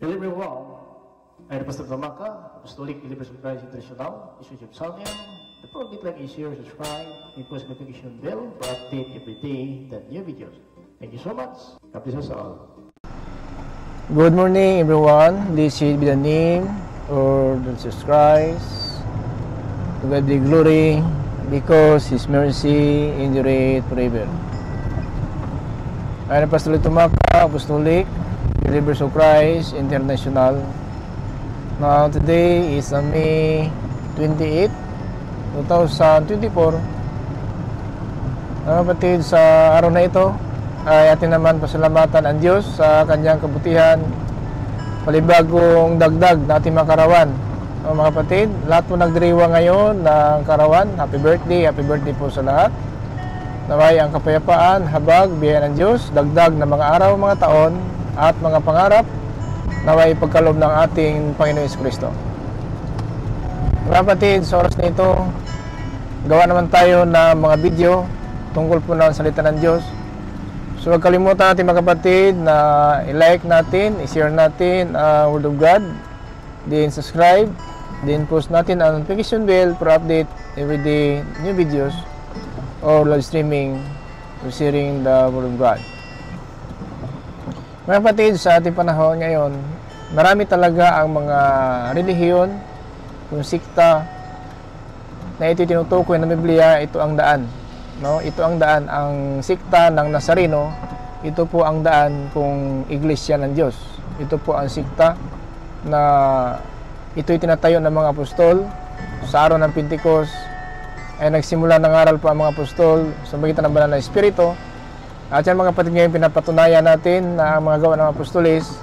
Hello everyone, I'm Pastor Tamaka, Apostolic Believers of Christ International, Bishop Salmian. The program like is share, subscribe, and post notification bell for update every day the new videos. Thank you so much. God bless us all. Good morning everyone. This should be the name or the subscribes. To God be glory, because His mercy endureth forever. I'm Pastor Tamaka, Apostolic Believers of Christ International. Now today is May 28, 2024. Kapatid, sa araw na ito ay atin naman pasalamatan ang Diyos sa kanyang kabutihan, palibagong dagdag na ating mga karawan. Mga kapatid, lahat po nagdiriwa ngayon ng karawan. Happy birthday po sa lahat. Naway ang kapayapaan, habag, biyaya ng Diyos, dagdag na mga araw, mga taon at mga pangarap, naway pagkaloob ng ating Panginoon Jesucristo. Mga kapatid, sa oras na ito, gawa naman tayo ng mga video tungkol po ng salita ng Diyos. So huwag kalimutan natin mga kapatid na i-like natin, i-share natin ang Word of God, then subscribe, then post natin ang notification bell for update everyday new videos or live streaming or sharing the Word of God. Mga kapatid, sa ating panahon ngayon, marami talaga ang mga relihiyon, yung sikta na ito tinutukoy ng Biblia. Ito ang daan, no? Ito ang daan. Ang sikta ng Nazareno, ito po ang daan kung iglesia ng Diyos. Ito po ang sikta na ito'y tinatayo ng mga apostol sa araw ng Pentecost. Ay nagsimula ng aral po ang mga apostol sa magitan ng banal na Espiritu. At yan mga kapatid, ngayon pinapatunayan natin na ang mga gawa ng apostolis,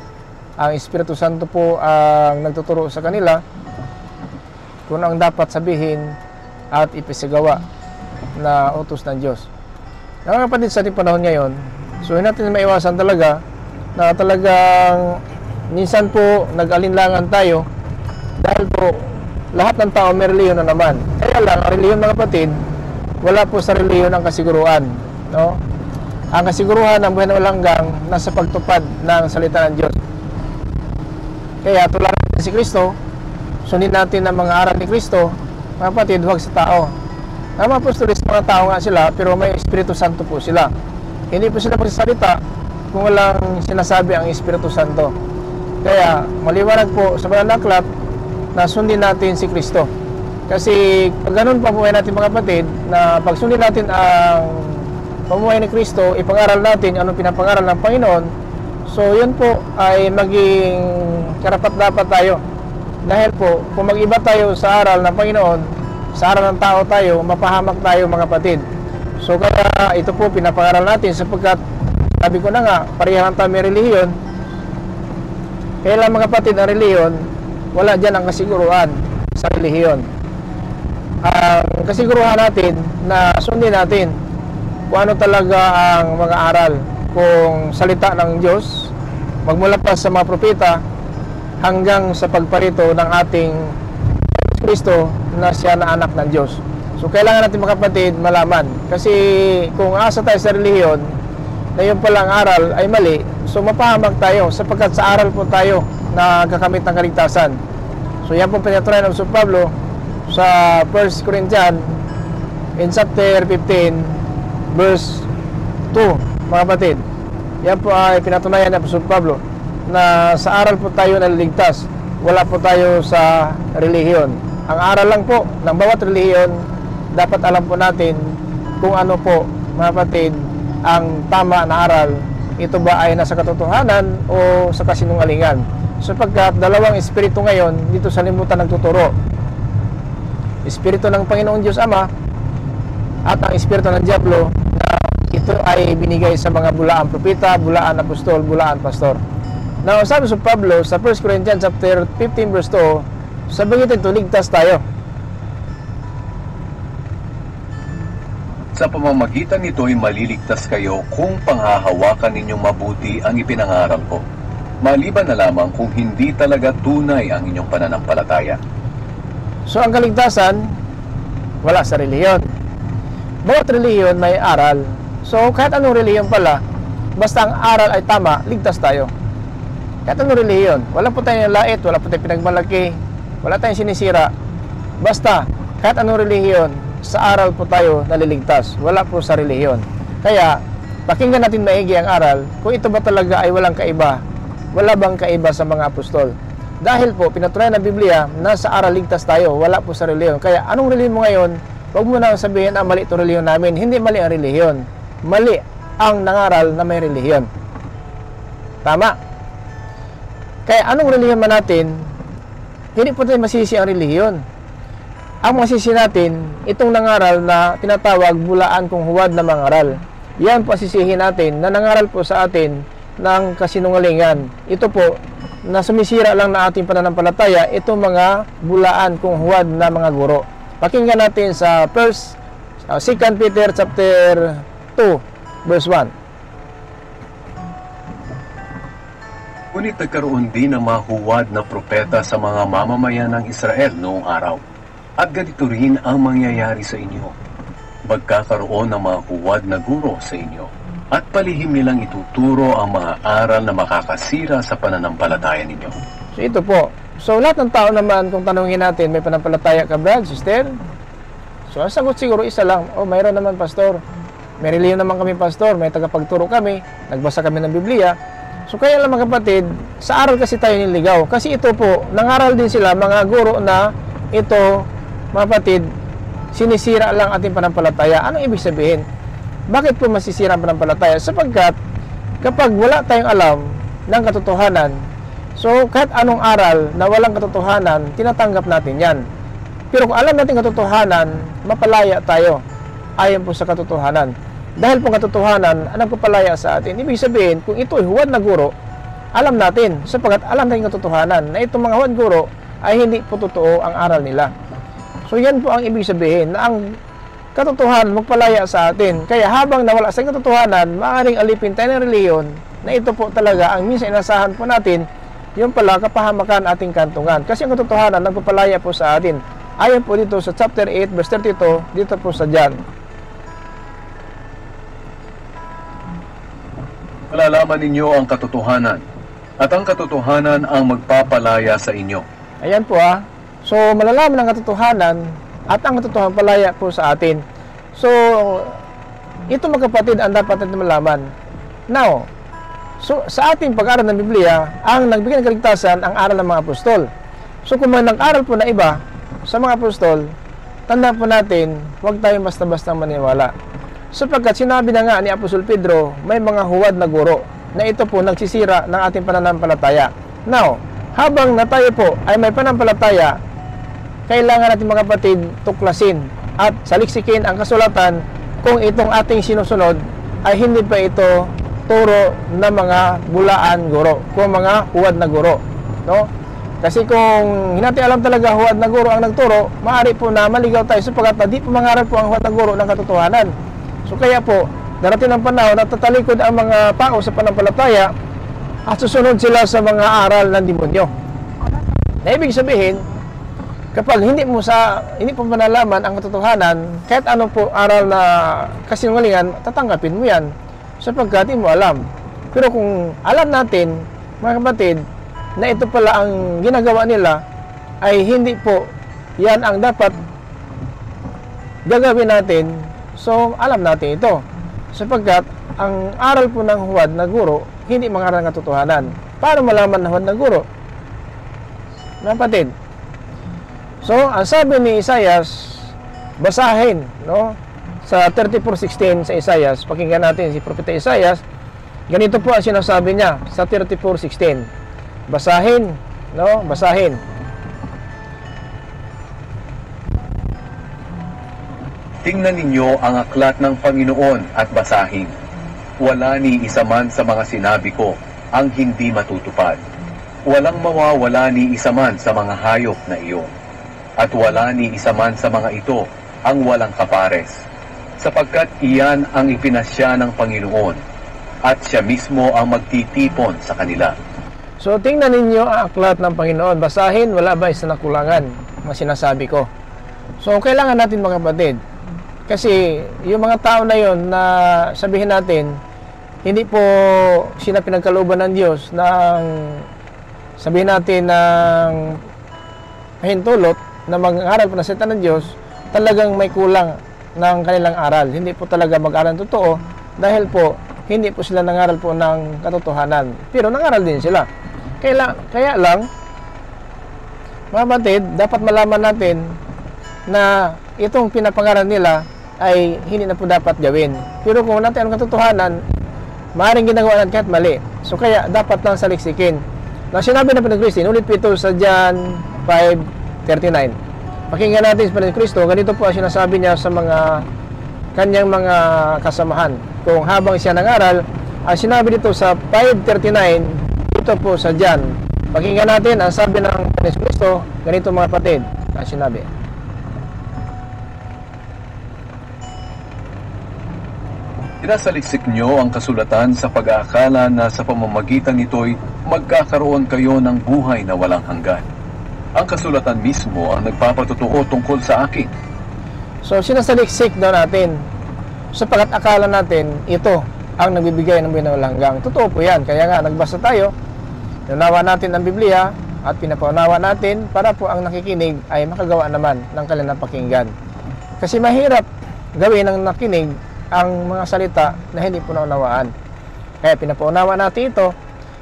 ang Espiritu Santo po ang nagtuturo sa kanila kung ang dapat sabihin at ipisagawa na utos ng Diyos. Mga kapatid, sa ating panahon ngayon, so hindi natin maiwasan talaga na talagang minsan po nag-alinlangan tayo dahil po lahat ng tao may reliyon na naman. Kaya lang, ang reliyon mga kapatid, wala po sa reliyon ang kasiguruhan, no? Ang kasiguruhan ng buhay na walanggang nasa pagtupad ng salita ng Diyos. Kaya tulad natin si Kristo, sundin natin ang mga aral ni Kristo, mga kapatid, huwag sa tao. Ang mga apostolis, mga tao nga sila, pero may Espiritu Santo po sila. Hindi po sila magsasalita kung walang sinasabi ang Espiritu Santo. Kaya maliwanag po sa banal na aklat na sundin natin si Kristo. Kasi pag ganun pa po natin mga kapatid, na pag sundin natin ang pamumuhay ni Kristo, ipangaral natin anong pinapangaral ng Panginoon, so yun po ay maging karapat-dapat tayo. Dahil po, kung mag-iba tayo sa aral ng Panginoon, sa aral ng tao tayo, mapahamak tayo mga kapatid. So kaya ito po pinapangaral natin sapagkat, sabi ko na nga, parehan tayo may relihiyon. Kaya lang mga kapatid, ang relihiyon, wala dyan ang kasiguruhan sa relihiyon. Ang kasiguruhan natin na sundin natin kung ano talaga ang mga aral, kung salita ng Diyos, magmula pa sa mga propeta hanggang sa pagparito ng ating Kristo na siya na anak ng Diyos. So kailangan natin mga kapatid malaman, kasi kung asa tayo sa relihiyon na yung palang aral ay mali, so mapahamak tayo sapagkat sa aral po tayo na gagamit ng kaligtasan. So yan po pinatunayan ng Apostol Pablo sa 1 Corinthians in chapter 15 verse 2, mga kapatid. Yan po ay pinatunayan ng Apostol Pablo na sa aral po tayo naliligtas, wala po tayo sa relihiyon. Ang aral lang po ng bawat relihiyon, dapat alam po natin kung ano po, mga kapatid, ang tama na aral. Ito ba ay nasa katotohanan o sa kasinungalingan? Sapagkat dalawang espiritu ngayon dito sa limutan nagtuturo. Espiritu ng Panginoong Diyos Ama at ang espiritu ng Diablo, na ito ay binigay sa mga bulaan propeta, bulaan apostol, bulaan pastor. Now, sabi sa Pablo sa 1 Corinthians chapter 15 verse 2, sabi ito, ligtas tayo. Sa pamamagitan nito ay maliligtas kayo kung panghahawakan ninyong mabuti ang ipinangaral ko, maliban na lamang kung hindi talaga tunay ang inyong pananampalataya. So, ang kaligtasan, wala sa relihiyon. Bawat relihiyon may aral. So kahit anong relihiyon pala, basta ang aral ay tama, ligtas tayo. Kahit anong relihiyon. Wala po tayong lait, wala po tayong pinagmalaki, wala tayong sinisira. Basta, kahit anong relihiyon, sa aral po tayo naliligtas. Wala po sa relihiyon. Kaya, pakinggan natin maigi ang aral kung ito ba talaga ay walang kaiba. Wala bang kaiba sa mga apostol? Dahil po, pinatunayan ng Biblia na sa aral ligtas tayo, wala po sa relihiyon. Kaya, anong relihiyon mo ngayon? Huwag mo na sabihin, mali ito relihiyon namin. Hindi mali ang relihiyon. Mali ang nangaral na may relihiyon. Tama. Kaya anong relihiyon man natin, hindi po tayo masisi ang relihiyon. Ang masisi natin, itong nangaral na tinatawag bulaan kung huwad na mangaral. Yan po asisihin natin na nangaral po sa atin ng kasinungalingan. Ito po, na sumisira lang na ating pananampalataya, itong mga bulaan kung huwad na mga guro. Pakinggan natin sa 2 Peter chapter 2, verse 1. Ngunit nagkaroon din ng mga huwad na propeta sa mga mamamayan ng Israel noong araw. At ganito rin ang mangyayari sa inyo. Magkakaroon ng mga huwad na guro sa inyo. At palihim nilang ituturo ang mga aral na makakasira sa pananampalataya ninyo. So ito po. So lahat ng tao naman, kung tanungin natin, may pananampalataya ka ba, sister? So ang sagot siguro isa lang, mayroon naman pastor. May relihiyon naman kami pastor, may tagapagturo kami, nagbasa kami ng Biblia. So kaya lang mga kapatid, sa aral kasi tayo niligaw. Kasi ito po, nangaral din sila, mga guro na ito, mga kapatid, sinisira lang ating pananampalataya. Anong ibig sabihin? Bakit po masisira ang pananampalataya? Sapagkat kapag wala tayong alam ng katotohanan, so kahit anong aral na walang katotohanan, tinatanggap natin yan. Pero kung alam natin katotohanan, mapalaya tayo ayon po sa katotohanan. Dahil po katotohanan ang nagpapalaya sa atin, ibig sabihin, kung ito ay huwad na guro, alam natin, sapagkat alam natin katotohanan na itong mga huwad guro ay hindi po totoo ang aral nila. So yan po ang ibig sabihin na ang katotohanan magpalaya sa atin. Kaya habang nawala sa katotohanan, maaaring alipin tayo ng relihiyon na ito po talaga ang minsan inasahan po natin, yung pala kapahamakan ating kantungan. Kasi ang katotohanan nagpapalaya po sa atin. Ayon po dito sa chapter 8 verse 32, dito po sa John. Malalaman ninyo ang katotohanan, at ang katotohanan ang magpapalaya sa inyo. Ayan po So malalaman ang katotohanan at ang katotohanan palaya po sa atin. So ito mga kapatid ang dapat natin malaman. Now, so sa ating pag-aaral ng Biblia, ang nagbigay ng kaligtasan ang aral ng mga apostol. So kung may nag-aral po na iba sa mga apostol, tandaan po natin, huwag tayong basta-basta maniwala. Sapagkat sinabi na nga ni Apostol Pedro, may mga huwad na guro na ito po nagsisira ng ating pananampalataya. Now, habang na tayo po ay may pananampalataya, kailangan natin mga kapatid tuklasin at saliksikin ang kasulatan kung itong ating sinusunod ay hindi pa ito turo na mga bulaan guro, kung mga huwad na guro, no? Kasi kung hindi natin alam talaga huwad na guro ang nagturo, maaari po na maligaw tayo sapagkat di po mangaral po ang huwad na guro ng katotohanan. So kaya po, darating ang panahon na tatalikod ang mga tao sa pananampalataya at susunod sila sa mga aral ng demonyo. Na ibig sabihin, kapag hindi mo manalaman ang katotohanan, kahit ano po aral na kasinungalingan, tatanggapin mo yan sapagkat hindi mo alam. Pero kung alam natin, mga kapatid, na ito pala ang ginagawa nila, ay hindi po yan ang dapat gagawin natin. So alam natin ito sapagkat ang aral po ng huwad na guro hindi mangaral ng katotohanan. Paano malaman na huwad na guro? Mga kapatid, so ang sabi ni Isaias, basahin, no? Sa 34:16 sa Isaias, pakinggan natin si Propeta Isaias. Ganito po ang sinasabi niya sa 34:16. Basahin, no? Basahin. Tingnan ninyo ang aklat ng Panginoon at basahin. Wala ni isa man sa mga sinabi ko ang hindi matutupad. Walang mawawala ni isa man sa mga hayop na iyon. At wala ni isa man sa mga ito ang walang kapares. Sapagkat iyan ang ipinasya ng Panginoon at siya mismo ang magtitipon sa kanila. So tingnan ninyo ang aklat ng Panginoon. Basahin, wala ba isa nakulangan ang sinasabi ko. So kailangan natin mga kapatid, kasi yung mga tao na yon na sabihin natin, hindi po sila pinagkalooban ng Diyos ng sabihin natin ng pahintulot na mag-aaral po ng salita ng Diyos, talagang may kulang ng kanilang aral. Hindi po talaga mag-aral ng totoo dahil po hindi po sila nangaral po ng katotohanan. Pero nangaral din sila. Kaya lang, mga batid, dapat malaman natin na itong pinapangaral nila ay hindi na po dapat gawin. Pero kung natin ang katotohanan, maaaring ginagawa natin kahit mali. So kaya dapat lang saliksikin. Na sinabi na po ng Kristo, ulit po ito sa John 5:39. Pakinggan natin sa Panginoon Kristo, ganito po ang sinasabi niya sa mga kanyang mga kasamahan. Kung habang siya nangaral, ang sinabi dito sa 5:39, ito po sa John. Pakinggan natin ang sabi ng Panginoon Kristo, ganito mga kapatid, ang sinabi. Inasaliksik nyo ang kasulatan sa pag-aakala na sa pamamagitan nito'y magkakaroon kayo ng buhay na walang hanggan. Ang kasulatan mismo ang nagpapatotoo tungkol sa akin. So, sinasaliksik daw natin sapagkat akala natin ito ang nagbibigay ng buhay na walang hanggan. Totoo po yan. Kaya nga, nagbasa tayo, nanawa natin ang Biblia at pinapaunawa natin para po ang nakikinig ay makagawa naman ng kanilang pakinggan. Kasi mahirap gawin ng nakinig ang mga salita na hindi po naunawaan. Kaya pinapaunawa natin ito.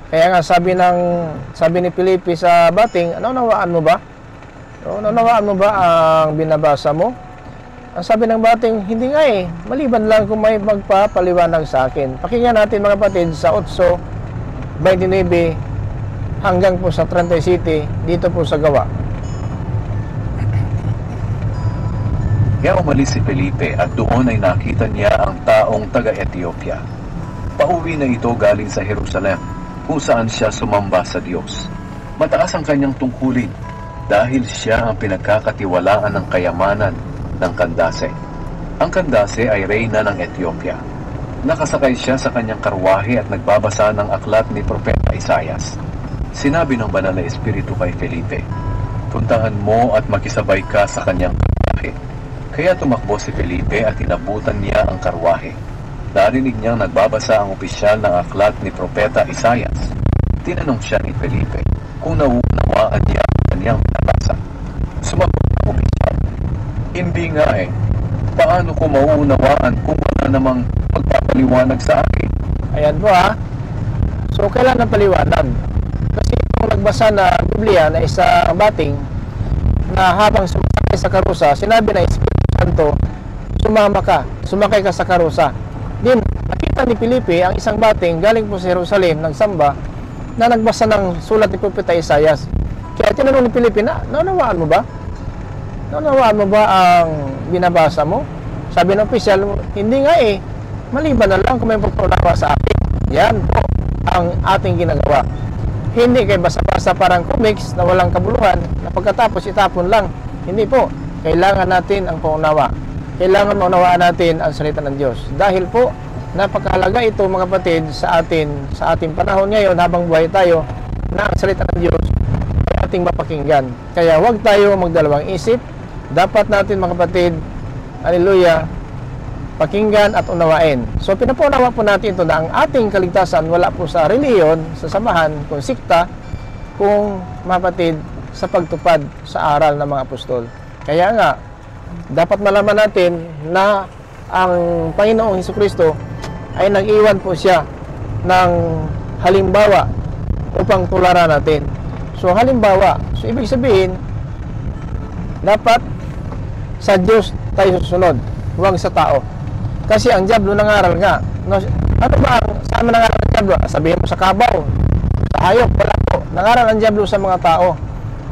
Kaya nga sabi ni Felipe sa bating, naunawaan mo ba? Naunawaan mo ba ang binabasa mo? Ang sabi ng bating, hindi nga eh. Maliban lang kung may magpapaliwanag sa akin. Pakinggan natin mga kapatid sa 8:29 hanggang po sa 37 dito po sa Gawa. Kaya umalis si Felipe at doon ay nakita niya ang taong taga-Ethiopia. Pauwi na ito galing sa Jerusalem, kung saan siya sumamba sa Diyos. Mataas ang kanyang tungkulin dahil siya ang pinagkakatiwalaan ng kayamanan ng Candace. Ang Candace ay reyna ng Ethiopia. Nakasakay siya sa kanyang karwahe at nagbabasa ng aklat ni Propeta Isaias. Sinabi ng Banal na Espiritu kay Felipe, puntahan mo at makisabay ka sa kanyang karwahe. Kaya tumakbo si Felipe at inabutan niya ang karwahe. Narinig niyang nagbabasa ang opisyal ng aklat ni Propeta Isaias. Tinanong siya ni Felipe kung nauunawaan niya ang kanyang binabasa. Sumagot ang opisyal, hindi nga eh. Paano ko mauunawaan kung wala namang magpapaliwanag sa akin? Ayan po ha. So kailangan ng paliwanag. Kasi kung nagbasa na Biblia na isang bating na habang sumakay sa karusa, sinabi na Espiritu Santo, sumakay ka sa karusa. Din, nakita ni Felipe ang isang bating galing po sa Jerusalem, nagsamba, na nagbasa ng sulat ni Propeta Isaias. Kaya tinanong ni Felipe, naunawaan mo ba? Naunawaan mo ba ang binabasa mo? Sabi ng opisyal, hindi nga eh. Maliban na lang kung may pagpaunawa sa akin. Yan po ang ating ginagawa. Hindi kay basa-basa parang comics na walang kabuluhan na pagkatapos itapon lang. Hindi po. Kailangan natin ang paunawa. Kailangan maunawaan natin ang salita ng Diyos. Dahil po, napakahalaga ito mga kapatid sa ating panahon ngayon habang buhay tayo na ang salita ng Diyos ay ating mapakinggan. Kaya huwag tayo magdalawang isip. Dapat natin mga kapatid, haleluya, pakinggan at unawain. So pinapaunawa po natin ito na ang ating kaligtasan wala po sa reliyon, sa samahan, kung sikta, kung mga kapatid, sa pagtupad sa aral ng mga apostol. Kaya nga, dapat malaman natin na ang Panginoong Hesukristo ay nag-iwan po siya ng halimbawa upang tularan natin. So halimbawa, so ibig sabihin dapat sa Diyos tayo susunod, huwag sa tao. Kasi ang diablo nangaral nga. No, ano ba ang saan nangaral ang diablo? Sabihin mo sa kabaw, sa hayop, wala po. Nangaral ang diablo sa mga tao.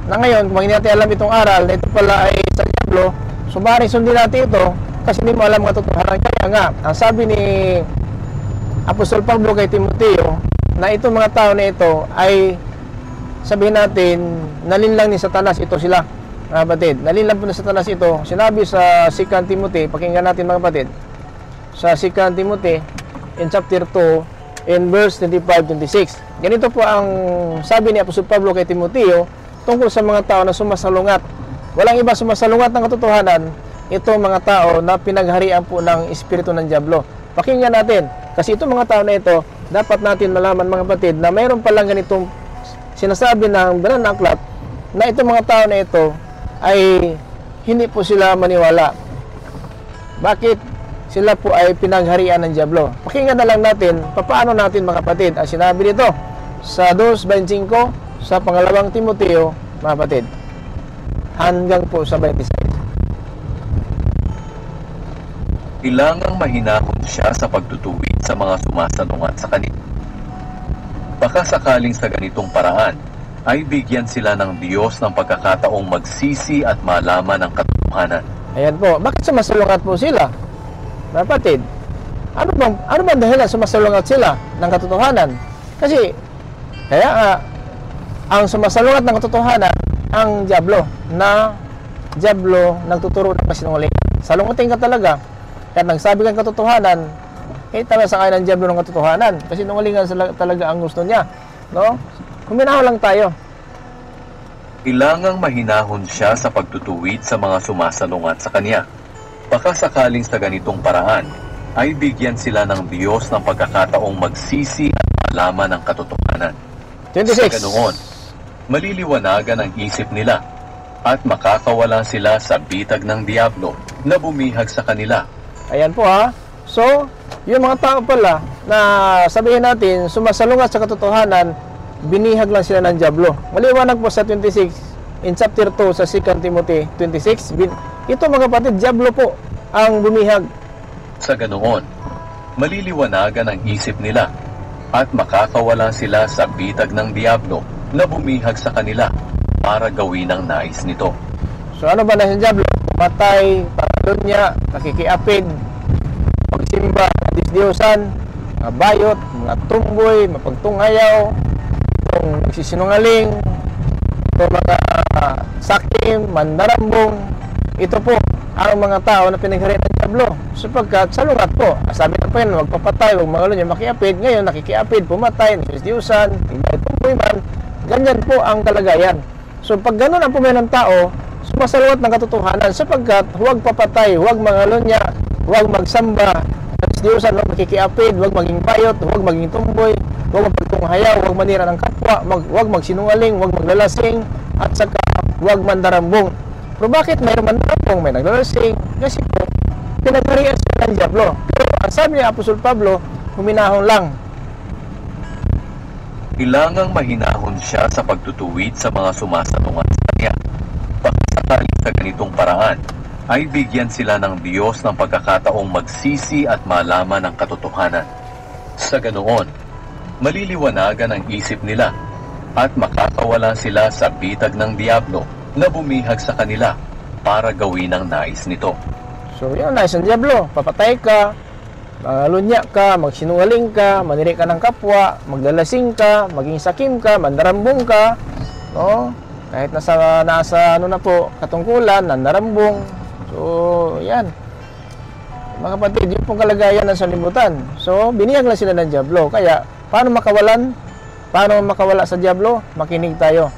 Na ngayon, kung hindi natin alam itong aral, na ito pala ay sa diablo, so maaaring sundin natin ito kasi hindi mo alam ang katotohanan. Kaya nga, ang sabi ni Apostol Pablo kay Timoteo, na itong mga tao na ito ay sabihin natin, nalinlang ni Satanas, ito sila, mga kapatid. Nalinlang po ni Satanas ito. Sinabi sa 2 Timothy, pakinggan natin mga kapatid, sa 2 Timothy, in chapter 2, in verse 25-26. Ganito po ang sabi ni Apostol Pablo kay Timoteo, tungkol sa mga tao na sumasalungat. Walang iba sumasalungat ng katotohanan, ito mga tao na pinagharian po ng espiritu ng diablo. Pakinggan natin, kasi itong mga tao na ito, dapat natin malaman mga kapatid na mayroon palang ganitong sinasabi ng banal na aklat na itong mga tao na ito ay hindi po sila maniwala. Bakit? Sila po ay pinagharian ng dyablo. Pakinggan na lang natin paano natin, mga kapatid, ang sinabi dito sa 2:25 sa pangalawang Timoteo, mga kapatid, hanggang po sa 26. Kailangang mahinahon siya sa pagtutuwid sa mga sumasalungat sa kanila. Baka sakaling sa ganitong paraan ay bigyan sila ng Diyos ng pagkakataong magsisi at malaman ang katotohanan. Ayan po. Bakit sumasalungat po sila, mga kapatid? Ano bang dahilan sumasalungat sila ng katotohanan? Kasi kaya nga ang sumasalungat ng katotohanan ang dyablo nagtuturo ng kasinungalingan. Salungatin ka talaga. Kaya nagsabi kang katotohanan, tama sa kanya ng dyablo ng katotohanan. Kasi nungalingan talaga ang gusto niya. No? Huminaho lang tayo. Kailangang mahinahon siya sa pagtutuwid sa mga sumasalungat sa kanya. Baka sakaling sa ganitong paraan ay bigyan sila ng Diyos ng pagkakataong magsisi at malaman ang katotohanan. 26. Sa ganoon, maliliwanagan ang isip nila at makakawala sila sa bitag ng diablo na bumihag sa kanila. Ayan po ha. So, yung mga tao pala na sabihin natin sumasalungat sa katotohanan, binihag lang sila ng dyablo. Maliwanag po sa 26 in chapter 2 sa 2 Timothy 26. Ito, mga kapatid, dyablo po ang bumihag. Sa ganoon, maliliwanagan ang isip nila at makakawala sila sa bitag ng diablo na bumihag sa kanila para gawin ang nais nito. So ano ba na si dyablo? Matay, pangalunya, nakikiapid, pagsimba, disdiyosan, mga bayot, mga tumboy, mapagtunghayaw, itong nagsisinungaling, itong mga sakim, mandarambong. Ito po ang mga tao na pinagharian ng dyablo, sapagkat salungat po. Sabi na po yan, magpapatay, huwag mangalunya, makiapid. Ngayon, nakikiapid, pumatay, disdiyosan, tingnan tumboy man. Ganyan po ang kalagayan. So pag ganun ang pumain ng tao, sumasalungat ng katotohanan, sapagkat huwag papatay, huwag mangalunya, huwag magsamba, Diyosan, huwag makikiapid, huwag maging payot, huwag maging tumboy, huwag magpagtunghayaw, huwag manira ng kapwa, huwag magsinungaling, huwag maglalasing, at saka huwag mandarambong. Pero bakit mayroon mandarambong, may naglalasing? Kasi po, pinagharian sila ng dyablo. Pero ang sabi ni Apostol Pablo, huminahon lang. Kailangang mahinahon siya sa pagtutuwid sa mga sumasalungat sa kanya. Pagkasakaling sa ganitong paraan, ay bigyan sila ng Diyos ng pagkakataong magsisi at malaman ang katotohanan. Sa ganoon, maliliwanagan ang isip nila at makakawala sila sa bitag ng diablo na bumihag sa kanila para gawin ang nais nito. So yun, nais ng diablo, papatay ka, mangalunya ka, magsinungaling ka, maniri ka ng kapwa, maglalasing ka, maging sakim ka, mandarambong ka, no? Kahit nasa ano na po, katungkulan, nandarambong. So, yan. Mga kapatid, yun pong kalagayan ng sanlibutan. So, biniyag lang sila ng dyablo. Kaya, paano makawalan? Paano makawala sa dyablo? Makinig tayo.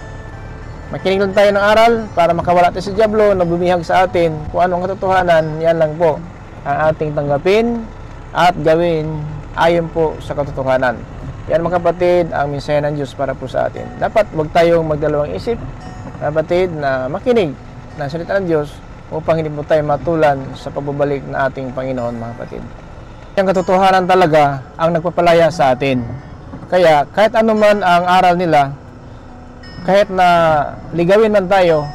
Makinig lang tayo ng aral para makawala tayo sa dyablo na bumihag sa atin. Kung anong katotohanan, yan lang po ang ating tanggapin at gawin ayon po sa katotohanan. Yan, mga kapatid, ang mensahe ng Diyos para po sa atin. Dapat huwag tayong magdalawang isip, mga kapatid, na makinig ng salita ng Diyos upang hindi po tayo matulan sa pagbabalik na ating Panginoon, mga kapatid. Ang katotohanan talaga ang nagpapalaya sa atin. Kaya kahit ano man ang aral nila, kahit na ligawin man tayo,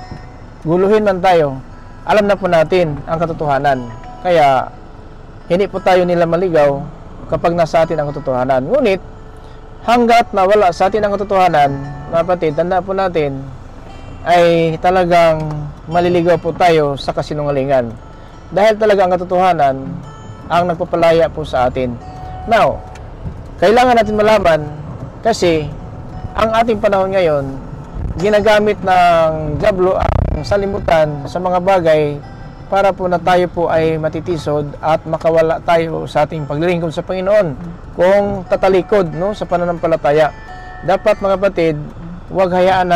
guluhin man tayo, alam na po natin ang katotohanan. Kaya hindi po tayo nila maligaw kapag nasa atin ang katotohanan. Ngunit hanggat nawala sa atin ang katotohanan, mga kapatid, tanda po natin ay talagang maliligaw po tayo sa kasinungalingan. Dahil talaga ang katotohanan ang nagpapalaya po sa atin. Now, kailangan natin malaman kasi ang ating panahon ngayon, ginagamit ng dyablo ang salimutan sa mga bagay para po na tayo po ay matitisod at makawala tayo sa ating paglilingkod sa Panginoon kung tatalikod, no, sa pananampalataya. Dapat, mga kapatid, huwag hayaan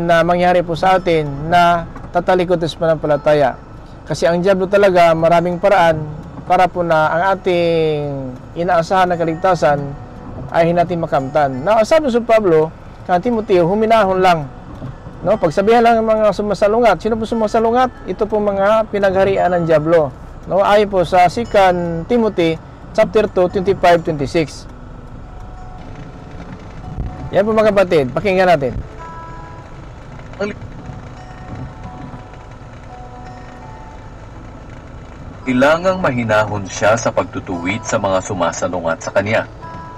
na mangyari po sa atin na tatalikod sa pananampalataya. Kasi ang dyablo talaga maraming paraan para po na ang ating inaasahan na kaligtasan ay hindi natin makamtan. Now, sabi sa Pablo, kay Timoteo, huminahon lang. No, pagsabihan lang ng mga sumasalungat. Sino po sumasalungat? Ito po mga pinagharian ng diablo. No, ayon po sa 2 Timothy chapter 2, 25-26. Yan po mga kapatid, pakinggan natin. Kailangang mahinahon siya sa pagtutuwid sa mga sumasalungat sa kanya.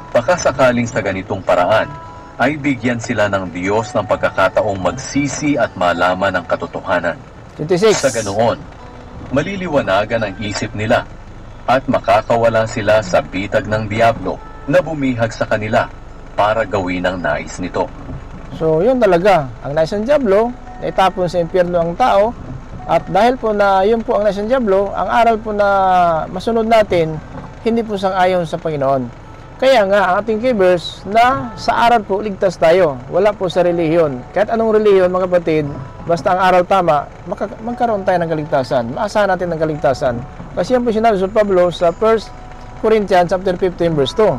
Baka sakaling sa ganitong paraan, ay bigyan sila ng Diyos ng pagkakataong magsisi at malaman ang katotohanan. 26. Sa ganoon, maliliwanagan ang isip nila at makakawala sila sa bitag ng diablo na bumihag sa kanila para gawin ang nais nito. So, yun talaga. Ang nais ng diablo, na itapon sa impyerno ang tao. At dahil po na yun po ang nais ng diablo, ang aral po na masunod natin, hindi po sang-ayon sa Panginoon. Kaya nga, ang ating key-verse na sa aral po, ligtas tayo. Wala po sa relihiyon. Kahit anong relihiyon, mga kapatid, basta ang aral tama, magkaroon tayo ng kaligtasan. Maasahan natin ng kaligtasan. Kasi yan po sinabi sa Pablo sa 1 Corinthians chapter 15, verse 2.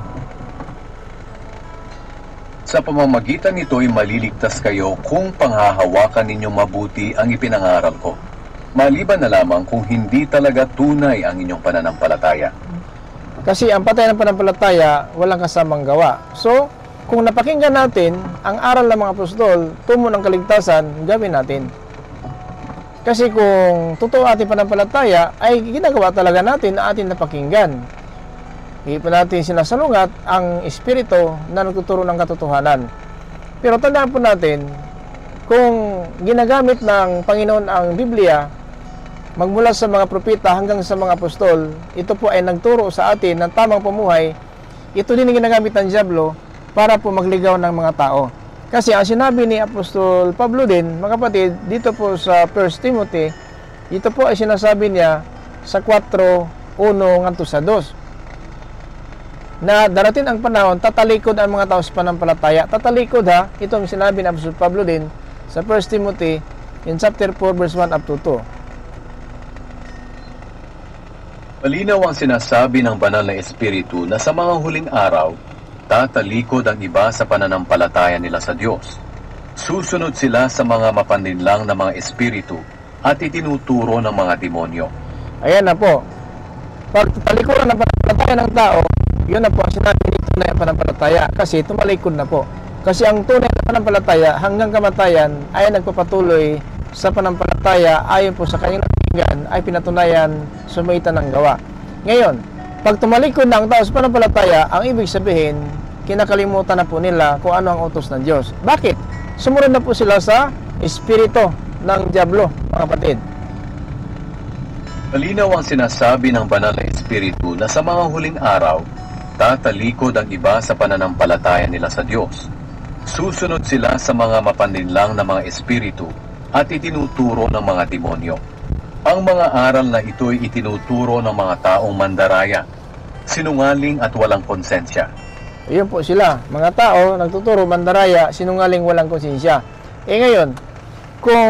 Sa pamamagitan nito ay maliligtas kayo kung panghahawakan ninyong mabuti ang ipinangaral ko. Maliban na lamang kung hindi talaga tunay ang inyong pananampalataya. Kasi ang patay ng pananampalataya, walang kasamang gawa. So, kung napakinggan natin ang aral ng mga apostol, tungo ng kaligtasan, gawin natin. Kasi kung totoo ating pananampalataya, ay ginagawa talaga natin na ating napakinggan. Hindi pa natin sinasalungat ang espiritu na nagtuturo ng katotohanan. Pero tandaan po natin, kung ginagamit ng Panginoon ang Biblia, magmula sa mga propeta hanggang sa mga apostol, ito po ay nagturo sa atin ng tamang pamuhay. Ito din ang ginagamit ng diablo para po magligaw ng mga tao. Kasi ang sinabi ni Apostol Pablo din, mga kapatid, dito po sa 1 Timothy, ito po ay sinasabi niya sa 4:1 nganto sa 2. Na darating ang panahon, tatalikod ang mga tao sa pananampalataya. Tatalikod ha, ito ang sinabi ni Apostol Pablo din sa 1 Timothy in chapter 4 verse 1 up to 2. Malinaw ang sinasabi ng banal na espiritu na sa mga huling araw, tatalikod ang iba sa pananampalataya nila sa Diyos. Susunod sila sa mga mapanlinlang na mga espiritu at itinuturo ng mga demonyo. Ayan na po. Pag talikuran ng pananampalataya ng tao, yun na po ang sinabi ni tunay ang pananampalataya. Kasi tumalikod na po. Kasi ang tunay na pananampalataya hanggang kamatayan ay nagpapatuloy sa pananampalataya ayon po sa kanyang ay pinatunayan sumitan ng gawa. Ngayon, pag tumalikod na ang tao sa pananampalataya, ang ibig sabihin, kinakalimutan na po nila kung ano ang utos ng Diyos. Bakit? Sumunod na po sila sa espiritu ng diablo, mga kapatid. Malinaw ang sinasabi ng banal na espiritu na sa mga huling araw, tatalikod ang iba sa pananampalataya nila sa Diyos. Susunod sila sa mga mapanlinlang na mga espiritu at itinuturo ng mga demonyo. Ang mga aral na ito ay itinuturo ng mga taong mandaraya, sinungaling at walang konsensya. Ayun po sila, mga tao, nagtuturo, mandaraya, sinungaling, walang konsensya. Ngayon, kung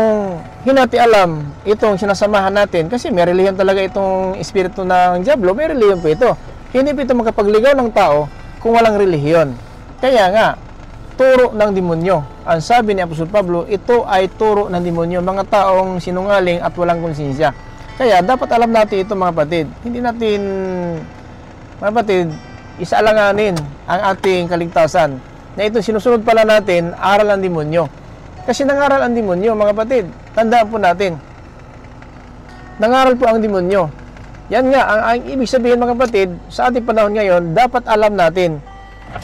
hindi natin alam itong sinasamahan natin, kasi may relihiyon talaga itong espiritu ng diablo, may relihiyon po ito. Hindi po ito makapagligaw ng tao kung walang relihiyon. Kaya nga, turo ng demonyo. Ang sabi ni Apostol Pablo, ito ay turo ng demonyo, mga taong sinungaling at walang konsensya. Kaya dapat alam natin ito, mga kapatid. Hindi natin, mga kapatid, isaalanganin ang ating kaligtasan. Na ito sinusunod pala natin, aral ng demonyo. Kasi nangaral ang demonyo, mga kapatid. Tandaan po natin. Nangaral po ang demonyo. Yan nga, ang ibig sabihin, mga kapatid, sa ating panahon ngayon, dapat alam natin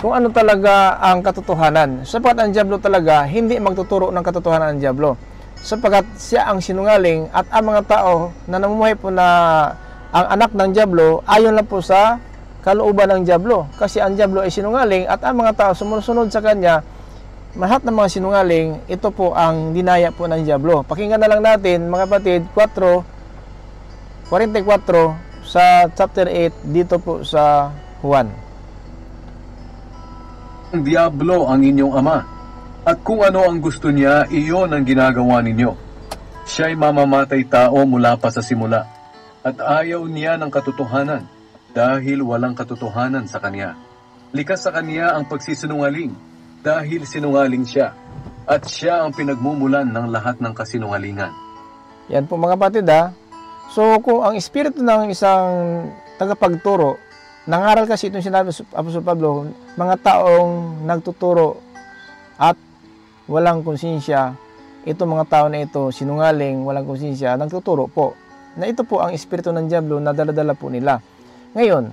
kung ano talaga ang katotohanan. Sapagkat ang diablo talaga, hindi magtuturo ng katotohanan ang diablo. Sapagkat siya ang sinungaling at ang mga tao na namumuhay po na ang anak ng diablo, ayon lang po sa kalooban ng diablo. Kasi ang diablo ay sinungaling at ang mga tao sumusunod sa kanya, lahat ng mga sinungaling, ito po ang dinaya po ng diablo. Pakinggan na lang natin, mga kapatid, 4:44 sa chapter 8 dito po sa Juan. Ang diablo ang inyong ama, at kung ano ang gusto niya, iyon ang ginagawa ninyo. Siya'y mamamatay tao mula pa sa simula, at ayaw niya ng katotohanan, dahil walang katotohanan sa kanya. Likas sa kanya ang pagsisinungaling dahil sinungaling siya at siya ang pinagmumulan ng lahat ng kasinungalingan. Yan po mga kapatid ha. So kung ang espiritu ng isang tagapagturo, nangaral kasi itong sinabi sa Apostol Pablo, mga taong nagtuturo at walang konsensya, itong mga tao na ito, sinungaling, walang konsensya, nagtuturo po, na ito po ang espiritu ng diablo na dala-dala po nila. Ngayon,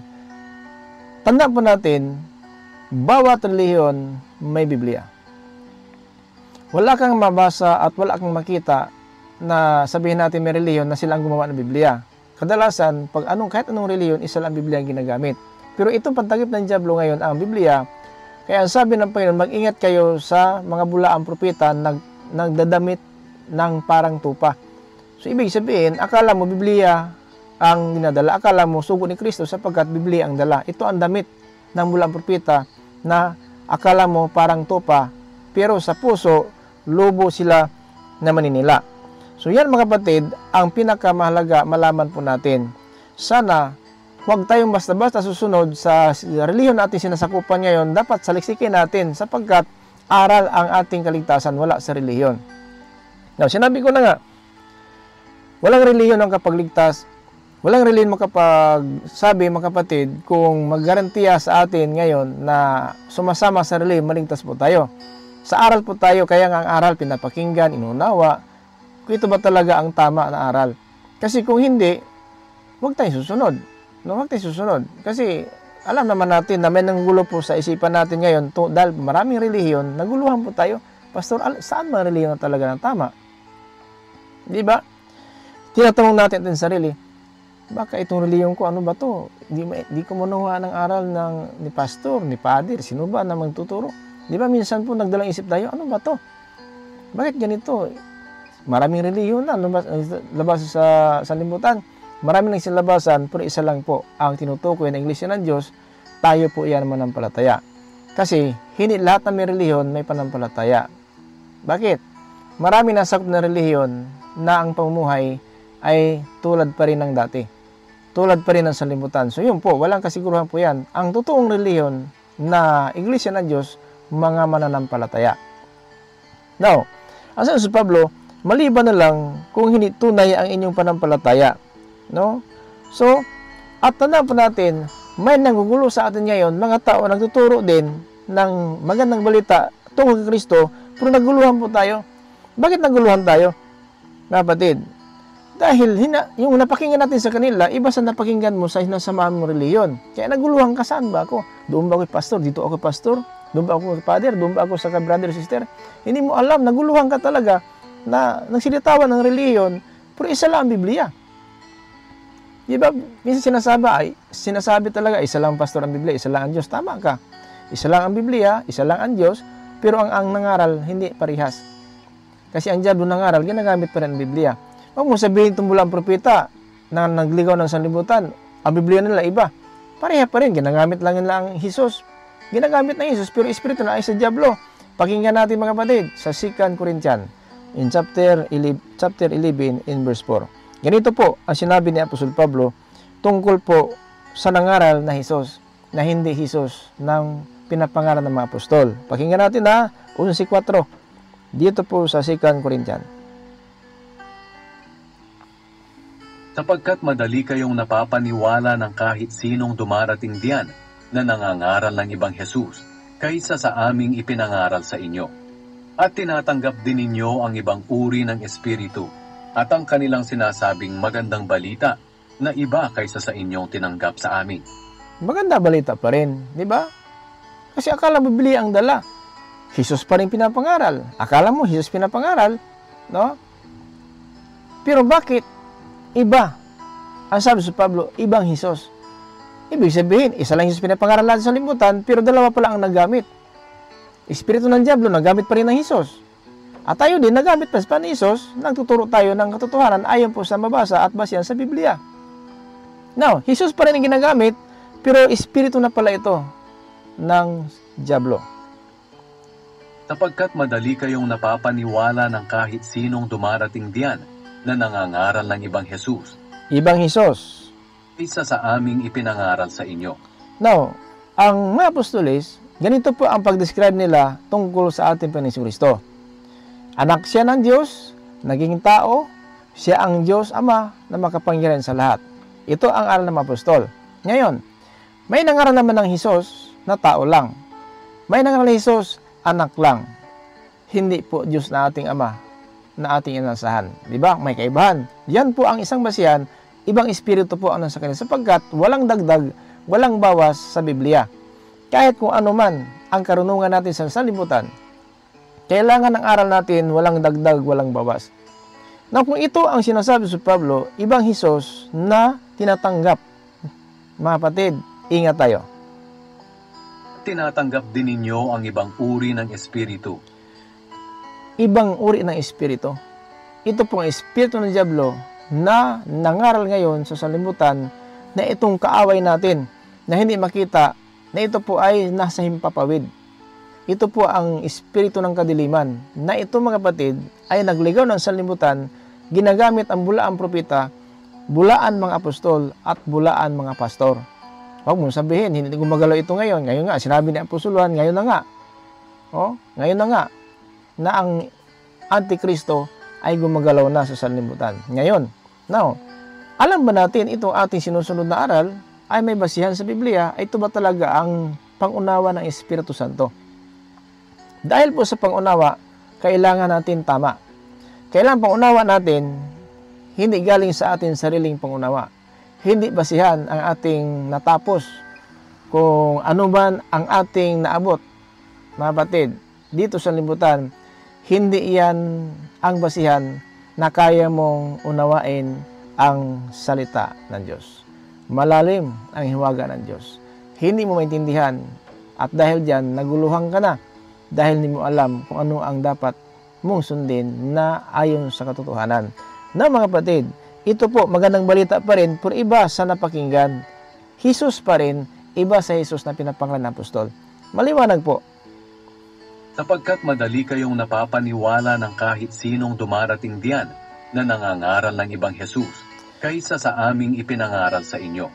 tandaan po natin, bawat relihiyon may Biblia. Wala kang mabasa at wala kang makita na sabihin natin may relihiyon na sila ang gumawa ng Biblia. Kadalasan, kahit anong relihiyon, isa lang ang Biblia ang ginagamit. Pero itong pantagip ng diablo ngayon, ang Biblia, kaya ang sabi ng Panginoon, mag-ingat kayo sa mga bulaang propeta nagdadamit ng parang tupa. So, ibig sabihin, akala mo Biblia ang dinadala, akala mo sugo ni Kristo sapagkat Biblia ang dala. Ito ang damit ng bulaang propeta na akala mo parang tupa, pero sa puso, lobo sila na maninila. So yan mga kapatid, ang pinakamahalaga malaman po natin. Sana huwag tayong basta-basta susunod sa relihiyon natin sinasakupan ngayon, dapat saliksikin natin sapagkat aral ang ating kaligtasan, wala sa relihiyon. Now, sinabi ko na nga, walang relihiyon ang kapagligtas, walang relihiyon makapagsabi mga kapatid kung maggarantiya sa atin ngayon na sumasama sa relihiyon, maligtas po tayo. Sa aral po tayo, kaya nga ang aral pinapakinggan, inunawa, kung ito ba talaga ang tama na aral. Kasi kung hindi, huwag tayong susunod. No, huwag tayong susunod. Kasi alam naman natin na may nanggulo po sa isipan natin ngayon dahil maraming relihiyon, naguluhan po tayo. Pastor, saan ba relihiyon na talaga ng tama? Di ba? Tinatanong natin ang sarili, baka itong relihiyon ko, ano ba to? Di ko manuha ng aral ni pastor, ni pader, sino ba na magtuturo? Di ba minsan po nagdalang isip tayo, ano ba to? Bakit ganito? Maraming relihiyon na labas sa libutan. Maraming nagsisilabasan, pero isa lang po ang tinutukoy ng Iglesia ng Diyos, tayo po iyan manampalataya. Kasi hindi lahat ng may relihiyon may panampalataya. Bakit? Marami nasakop na relihiyon na ang pamumuhay ay tulad pa rin ng dati. Tulad pa rin ng sanlibutan. So yun po, walang kasiguruhan po yan. Ang totoong relihiyon na Iglesia ng Diyos, mga mananampalataya. Now, ang sabi sa Pablo, maliban na lang kung hindi tunay ang inyong panampalataya. No? So, at tandaan po natin, may nanggugulo sa atin ngayon, mga tao nagtuturo din ng magandang balita tungkol kay Kristo, pero naguluhan po tayo. Bakit naguluhan tayo? Mga kapatid, dahil yung napakinggan natin sa kanila, iba sa napakinggan mo sa sinasamahan mong reliyon. Kaya naguluhan ka, saan ba ako? Doon ba ako pastor? Dito ako pastor? Doon ba ako father? Doon ba ako sa brother sister? Hindi mo alam, naguluhan ka talaga na nagsilitawan ng reliyon, pero isa lang ang Biblia. Diba, minsan sinasabi talaga, isa lang pastor ang Biblia, isa lang ang Diyos. Tama ka. Isa lang ang Biblia, isa lang ang Diyos, pero ang nangaral, hindi parihas. Kasi ang diablo nangaral, ginagamit pa rin ang Biblia. Huwag mo sabihin itong bulang propeta na nagligaw ng sanlibutan, ang Biblia nila iba. Pareha pa rin, ginagamit lang nila ang Jesus. Ginagamit ng Jesus, pero espiritu na ay sa diablo. Pakinggan natin mga kapatid sa 2 Corinthians, in chapter 11, in verse 4. Ganito po ang sinabi ni Apostol Pablo tungkol po sa nangaral na Jesus, na hindi Jesus ng pinapangaral ng mga apostol. Pakinggan natin 11:4. Dito po sa 2 Corinthians. Sapagkat madali kayong napapaniwala ng kahit sinong dumarating diyan na nangangaral ng ibang Jesus kaysa sa aming ipinangaral sa inyo. At tinatanggap din ninyo ang ibang uri ng espiritu at ang kanilang sinasabing magandang balita na iba kaysa sa inyong tinanggap sa amin. Maganda balita pa rin, di ba? Kasi akala mo Biblia ang dala. Jesus pa rin pinapangaral. Akala mo Jesus pinapangaral, no? Pero bakit iba? Ang sabi sa Pablo, ibang Jesus. Ibig sabihin, isa lang Jesus pinapangaral natin sa libutan, pero dalawa pala ang nagamit. Espiritu ng diablo, nagamit pa rin ng Jesus. At tayo din, nagamit pa ni Jesus, nagtuturo tayo ng katotohanan ayon po sa mabasa at basihan sa Biblia. Now, Jesus pa rin ang ginagamit, pero espiritu na pala ito ng diablo. Sapagkat madali kayong napapaniwala ng kahit sinong dumarating diyan na nangangaral ng ibang Jesus. Ibang Jesus. Isa sa aming ipinangaral sa inyo. Now, ang mga apostoles, ganito po ang pag-describe nila tungkol sa ating Panginoong Kristo. Anak siya ng Diyos, naging tao, siya ang Diyos Ama na makapangyarihan sa lahat. Ito ang aral ng mga apostol. Ngayon, may nangaral naman ng Hesus na tao lang. May nangaral ng Hesus, anak lang. Hindi po Diyos na ating Ama, na ating inasahan. Diba? May kaibahan. Yan po ang isang basihan, ibang espiritu po ang nasa kanya, sapagkat walang dagdag, walang bawas sa Biblia. Kahit kung ano man ang karunungan natin sa sanlibutan, kailangan ng aral natin walang dagdag, walang bawas. Now, kung ito ang sinasabi sa Pablo, ibang Hesus na tinatanggap. Mga kapatid, ingat tayo. Tinatanggap din ninyo ang ibang uri ng espiritu. Ibang uri ng espiritu. Ito pong espiritu ng Diablo na nangaral ngayon sa sanlibutan na itong kaaway natin na hindi makita na ito po ay nasa himpapawid. Ito po ang espiritu ng kadiliman na ito mga kapatid ay nagligaw ng sanlibutan, ginagamit ang bulaan propeta, bulaan mga apostol at bulaan mga pastor. Huwag mong sabihin, hindi gumagalaw ito ngayon. Ngayon nga, sinabi ni Apostoluhan, ngayon na nga. Ngayon na nga na ang Antikristo ay gumagalaw na sa sanlibutan. Ngayon, now, alam ba natin itong ating sinusunod na aral ay may basihan sa Biblia? Ito ba talaga ang pangunawa ng Espiritu Santo? Dahil po sa pangunawa, kailangan natin tama. Kailangan pangunawa natin, hindi galing sa ating sariling pangunawa. Hindi basihan ang ating natapos kung ano man ang ating naabot. Mga batid, dito sa libutan, hindi yan ang basihan na kaya mong unawain ang salita ng Diyos. Malalim ang hiwaga ng Diyos. Hindi mo maintindihan at dahil dyan, naguluhan ka na dahil hindi mo alam kung ano ang dapat mong sundin na ayon sa katotohanan. Na mga kapatid, ito po magandang balita pa rin pero iba sa napakinggan. Hesus pa rin, iba sa Hesus na pinapangalanan ng apostol. Maliwanag po. Sapagkat madali kayong napapaniwala ng kahit sinong dumarating diyan na nangangaral ng ibang Hesus kaysa sa aming ipinangaral sa inyo.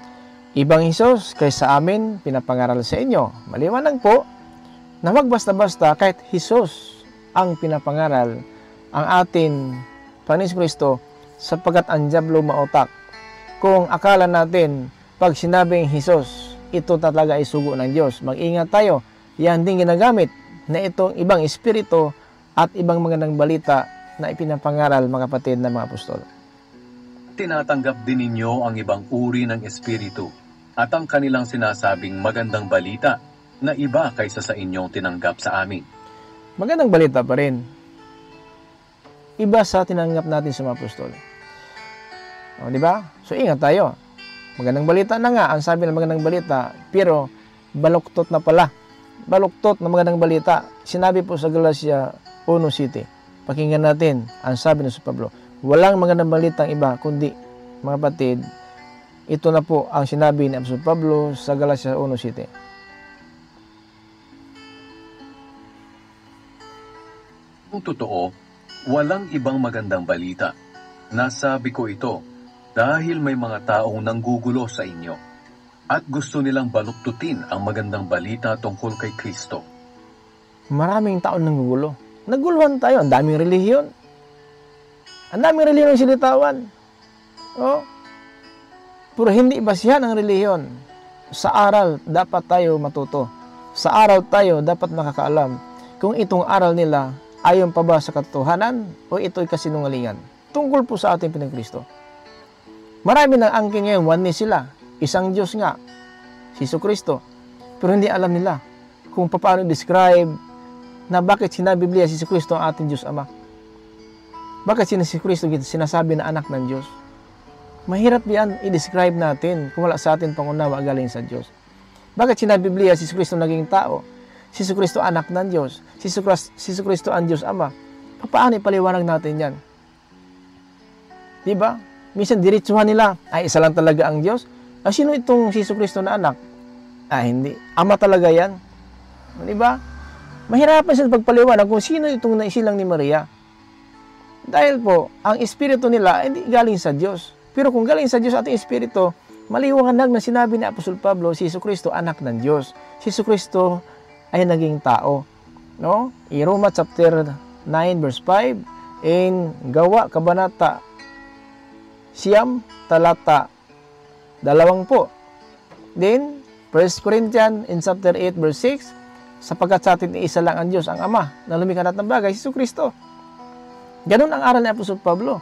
Ibang Hesus kaysa amin pinapangaral sa inyo. Maliwanag po na wag basta-basta kahit Hesus ang pinapangaral ang atin Panginoon Kristo sapagkat ang Diablo mautak. Kung akala natin pag sinabing Hesus, ito talaga ay sugo ng Diyos. Mag-ingat tayo. Yan din ginagamit na itong ibang espiritu at ibang magandang balita na ipinapangaral mga kapatid na mga apostol. Tinatanggap din ninyo ang ibang uri ng espiritu at ang kanilang sinasabing magandang balita na iba kaysa sa inyong tinanggap sa amin. Magandang balita pa rin. Iba sa tinanggap natin sa mga apostol. O, di ba? So, ingat tayo. Magandang balita na nga, ang sabi ng magandang balita, pero baluktot na pala. Baluktot na magandang balita. Sinabi po sa Galatia 1:7. Pakinggan natin ang sabi ng Pablo. Walang magandang balitang iba, kundi, mga kapatid, ito na po ang sinabi ni Apostol Pablo sa Galatia 1:7. Kung totoo, walang ibang magandang balita. Nasabi ko ito dahil may mga taong nanggugulo sa inyo at gusto nilang baluktutin ang magandang balita tungkol kay Kristo. Maraming taong nanggugulo. Naguluhan tayo. Ang daming relihiyon. Ang daming relihiyon ang silitawan. Oh. Pero hindi basihan ang relihiyon. Sa aral, dapat tayo matuto. Sa aral tayo, dapat makakaalam kung itong aral nila ayon pa ba sa katotohanan o ito'y kasinungalingan. Tungkol po sa ating Panginoong Kristo. Marami nang angkin ngayon, oneness sila. Isang Diyos nga, si Kristo. Pero hindi alam nila kung paano describe na bakit sinabi Biblia si Kristo ang ating Diyos Ama. Bakit si Kristo sinasabi na anak ng Diyos? Mahirap yan i-describe natin kung wala sa atin pangunawa galing sa Diyos. Bakit sinabi Biblia si Kristo naging tao? Si Kristo anak ng Diyos. Si Kristo ang Diyos Ama. Paano ipaliwanag natin yan? Diba? Minsan diretsuhan nila, ay isa lang talaga ang Diyos. Sino itong si Kristo na anak? Hindi. Ama talaga yan. Diba? Mahirapan sila pagpaliwanag kung sino itong naisilang ni Maria. Dahil po, ang espiritu nila hindi galing sa Diyos. Pero kung galing sa Diyos ating espiritu, maliwanag na sinabi ni Apostol Pablo, si Jesucristo anak ng Diyos. Si Jesucristo ay naging tao. No? In Roma chapter 9 verse 5, in Gawa kabanata 9 talata 20. Then 1 Corinthians in chapter 8 verse 6, sapagkat sa atin isa lang ang Diyos, ang Ama, na lumikha lahat ng bagay, si Jesucristo. Ganun ang aral ni Apostol Pablo.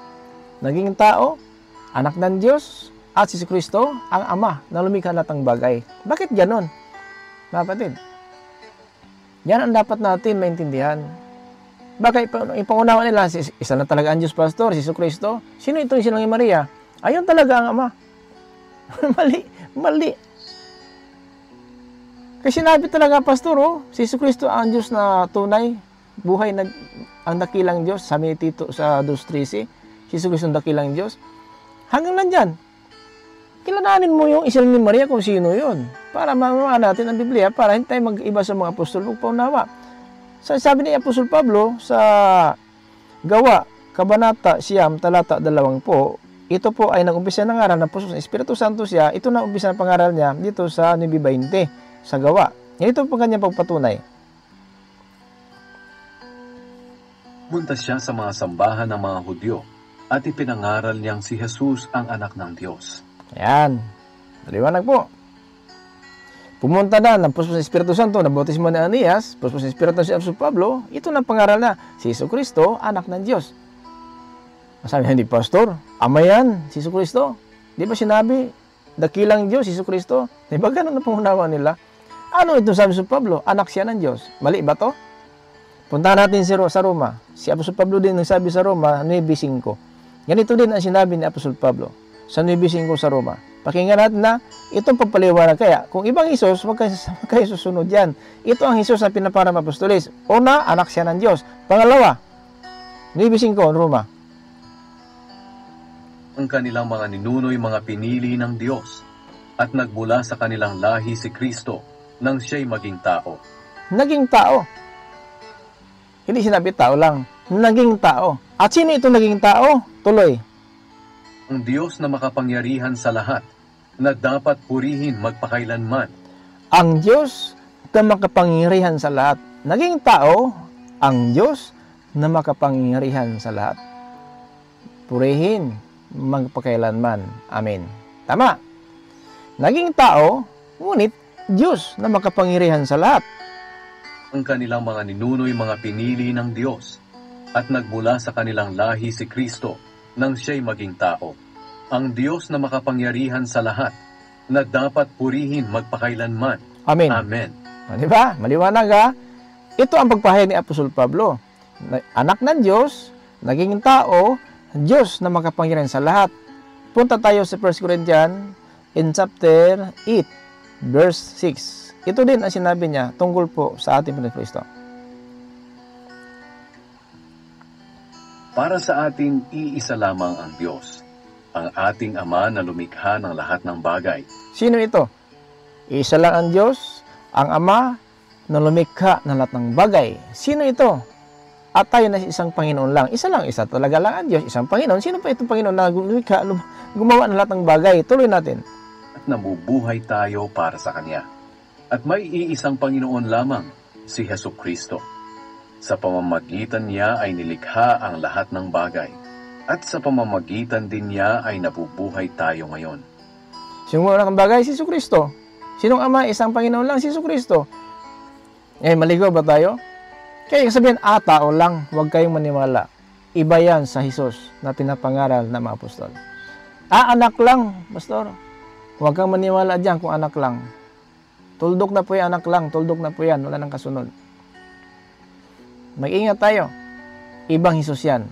Naging tao, anak ng Diyos, at si Jesucristo, ang Ama, na lumikha lahat ng bagay. Bakit ganun? Mga kapatid, yan ang dapat natin maintindihan. Bakit ipangunawa nila, isa na talaga ang Diyos, Pastor, si Jesucristo? Sino ito yung sinang Maria? Ayun talaga ang Ama. Mali. Kasi sinabi talaga, Pastor, si Jesucristo ang Diyos na tunay, buhay na ang dakilang Diyos, sabi ni Tito sa 2:13, si Jesucristo ang dakilang Diyos. Hanggang nandyan, kilalanin mo yung isa ni Maria kung sino yun, para mamamaan natin ang Biblia, para hindi tayo mag-iba sa mga apostol, magpaunawa. Sabi ni Apostol Pablo sa Gawa, Kabanata 9, talata 20, ito po ay nag-umpisa ng aral ng Espiritu Santo siya, ito na umpisa ng pangaral niya dito sa 9:20 sa Gawa. Ito po kanyang pagpatunay. Punta siya sa mga sambahan ng mga Hudyo at ipinangaral niyang si Jesus ang anak ng Diyos. Ayan. Maliwanag po. Pumunta na ng puspos ng Espiritu Santo, nabautismo ni Anias, puspos ng Espiritu Santo si Apostol Pablo, ito na pangaral na, si Jesucristo, anak ng Diyos. Masabi, hindi, Pastor, Ama yan, si Jesucristo. Di ba sinabi, dakilang Diyos, si Jesucristo? Di ba ganun na pangunawa nila? Ano ito sabi sa Pablo? Anak siya ng Diyos. Mali ba to? Punta natin sa Roma. Si Apostol Pablo din nagsabi sa Roma, 9:5. Ganito din ang sinabi ni Apostol Pablo sa 9:5 sa Roma. Pakinggan natin na itong pagpaliwanag. Kaya, kung ibang Hesus, huwag kayo susunod yan. Ito ang Hesus na pinaparang apostolis. Una, anak siya ng Diyos. Pangalawa, 9:5, Roma. Ang kanilang mga ninuno'y mga pinili ng Diyos at nagmula sa kanilang lahi si Kristo nang siya'y maging tao. Naging tao. Hindi sinabi tao lang. Naging tao. At sino ito naging tao? Tuloy. Ang Diyos na makapangyarihan sa lahat, na dapat purihin magpakailanman. Ang Diyos na makapangyarihan sa lahat. Naging tao, ang Diyos na makapangyarihan sa lahat. Purihin magpakailanman. Amen. Tama. Naging tao, ngunit Diyos na makapangyarihan sa lahat. Ang kanilang mga ninuno'y mga pinili ng Diyos at nagmula sa kanilang lahi si Kristo nang siya'y maging tao. Ang Diyos na makapangyarihan sa lahat, na dapat purihin magpakailanman. Amen. Amen. Di ba? Maliwanag ha? Ito ang pagpahayag ni Apostol Pablo. Anak ng Diyos, naging tao, Diyos na makapangyarihan sa lahat. Punta tayo sa 1 Corinthians in chapter 8, verse 6. Ito din ang sinabi niya tungkol po sa ating Panginoon Kristo. Para sa atin, iisa lamang ang Diyos, ang ating Ama na lumikha ng lahat ng bagay. Sino ito? Isa lang ang Diyos, ang Ama na lumikha ng lahat ng bagay. Sino ito? At tayo na isang Panginoon lang. Isa talaga lang ang Diyos, isang Panginoon. Sino pa itong Panginoon na lumikha, gumawa ng lahat ng bagay? Tuloy natin. At nabubuhay tayo para sa Kanya. At may iisang Panginoon lamang, si Jesucristo. Sa pamamagitan niya ay nilikha ang lahat ng bagay. At sa pamamagitan din niya ay nabubuhay tayo ngayon. Sino gumawa ng bagay? Si Jesucristo. Sinong Ama? Isang Panginoon lang, si Jesucristo. Maligaw ba tayo? Kaya sabihin, tao lang, huwag kayong maniwala. Iba yan sa Jesus na pinapangaral ng mga apostol. Anak lang, Pastor. Huwag kang maniwala dyan kung anak lang. Tuldok na po yan, anak lang. Tuldok na po yan, wala nang kasunod. Mag-ingat tayo. Ibang Jesus yan,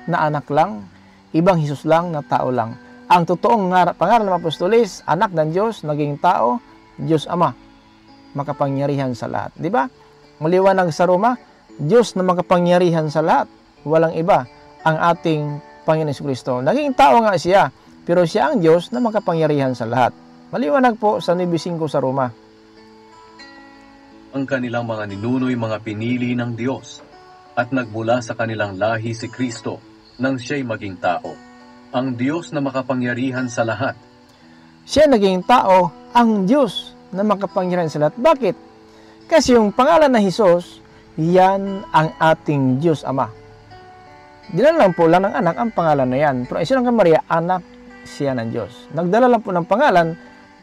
na anak lang. Ibang Jesus lang, na tao lang. Ang totoong pangaral ng apostolis, anak ng Diyos, naging tao, Diyos Ama, makapangyarihan sa lahat. Di ba? Maliwanag sa Roma, Diyos na makapangyarihan sa lahat. Walang iba, ang ating Panginoon Jesucristo. Naging tao nga siya, pero siya ang Diyos na makapangyarihan sa lahat. Maliwanag po sa 9:5 sa Roma. Ang kanilang mga ninuno'y mga pinili ng Diyos at nagmula sa kanilang lahi si Kristo nang siya'y maging tao. Ang Diyos na makapangyarihan sa lahat, Siya naging tao, ang Diyos na makapangyarihan sa lahat. Bakit? Kasi yung pangalan na Hesus, yan ang ating Diyos Ama. Dinala lang po lang ng anak ang pangalan na yan. Pero siya ng Maria, anak siya ng Diyos. Nagdala lang po ng pangalan